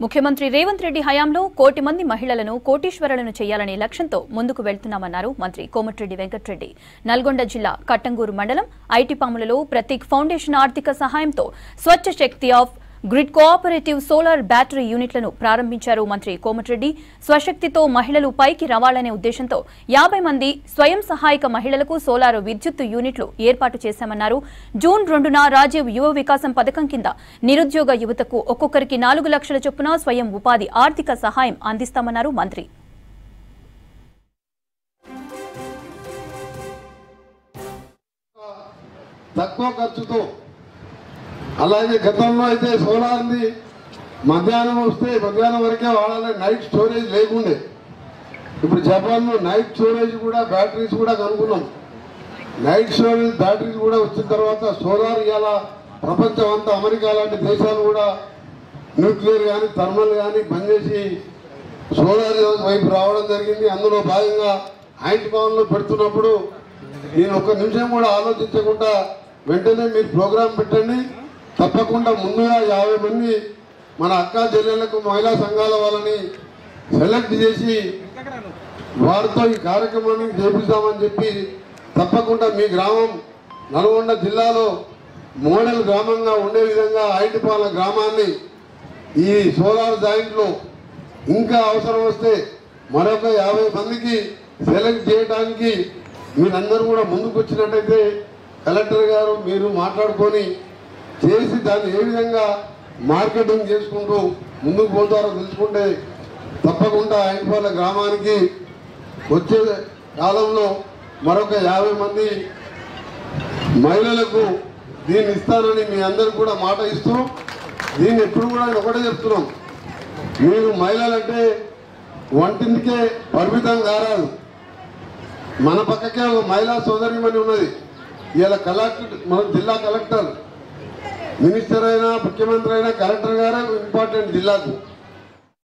ముఖ్యమంత్రి రేవంత్ రెడ్డి హయాంలో కోటి మంది మహిళలను కోటీశ్వరులను చేయాలనే లక్ష్యంతో ముందుకు వెళ్తున్నామన్నారు మంత్రి కోమటిరెడ్డి వెంకటరెడ్డి. నల్గొండ జిల్లా కట్టంగూరు మండలం ఐటిపాములలో ప్రతీక్ ఫౌండేషన్ ఆర్థిక సహాయంతో స్వచ్ఛ శక్తి off grid cooperative solar battery యూనిట్లను ప్రారంభించారు మంత్రి కోమటిరెడ్డి. స్వశక్తితో మహిళలు పైకి రావాలనే ఉద్దేశంతో 50 మంది స్వయం సహాయక మహిళలకు సోలార్ విద్యుత్ యూనిట్లు ఏర్పాటు చేశామన్నారు. జూన్ 2న రాజీవ్ యువ వికాసం పథకం కింద నిరుద్యోగ యువతకు ఒక్కొక్కరికి 4 లక్షల చొప్పున స్వయం ఉపాధి ఆర్థిక సహాయం అందిస్తామన్నారు మంత్రి. తక్కువ ఖర్చుతో అలాగే గతంలో అయితే సోలార్ని మధ్యాహ్నం వస్తే మధ్యాహ్నం వరకే వాడాలి, నైట్ స్టోరేజ్ లేకుండే. ఇప్పుడు జపాన్లో నైట్ స్టోరేజ్ కూడా బ్యాటరీస్ కూడా కనుక్కున్నాం. నైట్ స్టోరేజ్ బ్యాటరీస్ కూడా వచ్చిన తర్వాత సోలార్ ఇలా ప్రపంచం అంతా అమెరికా లాంటి దేశాలు కూడా న్యూక్లియర్ కానీ థర్మల్ కానీ పనిచేసి సోలార్ వైపు రావడం జరిగింది. అందులో భాగంగా ఐటిపాములో పెడుతున్నప్పుడు నేను ఒక్క నిమిషం కూడా ఆలోచించకుండా వెంటనే మీరు ప్రోగ్రాం పెట్టండి, తప్పకుండా ముందుగా 50 మంది మన అక్కా చెల్లెళ్లకు మహిళా సంఘాల వాళ్ళని సెలెక్ట్ చేసి వారితో ఈ కార్యక్రమాన్ని చేపిస్తామని చెప్పి తప్పకుండా మీ గ్రామం నల్గొండ జిల్లాలో మోడల్ గ్రామంగా ఉండే విధంగా ఐటిపాల గ్రామాన్ని ఈ సోలార్ జాయింట్లో ఇంకా అవసరం వస్తే మరొక 50 మందికి సెలెక్ట్ చేయడానికి మీరందరూ కూడా ముందుకు వచ్చినట్టయితే కలెక్టర్ గారు మీరు మాట్లాడుకొని చేసి దాన్ని ఏ విధంగా మార్కెటింగ్ చేసుకుంటూ ముందుకు పోతారో తెలుసుకుంటే తప్పకుండా ఐటిపాల గ్రామానికి వచ్చే కాలంలో మరొక 50 మంది మహిళలకు దీన్ని ఇస్తానని మీ అందరికి కూడా మాట ఇస్తూ దీన్ని ఎప్పుడు కూడా ఒకటే చెప్తున్నాం, మీరు మహిళలంటే వంటింటికే పరిమితం కారాదు. మన పక్కకే ఒక మహిళా సోదరిమణి ఉన్నది. ఇలా కలెక్టర్ మన జిల్లా కలెక్టర్ మినిస్టర్ అయినా ముఖ్యమంత్రి అయినా కలెక్టర్ గారే ఇంపార్టెంట్ జిల్లాకు.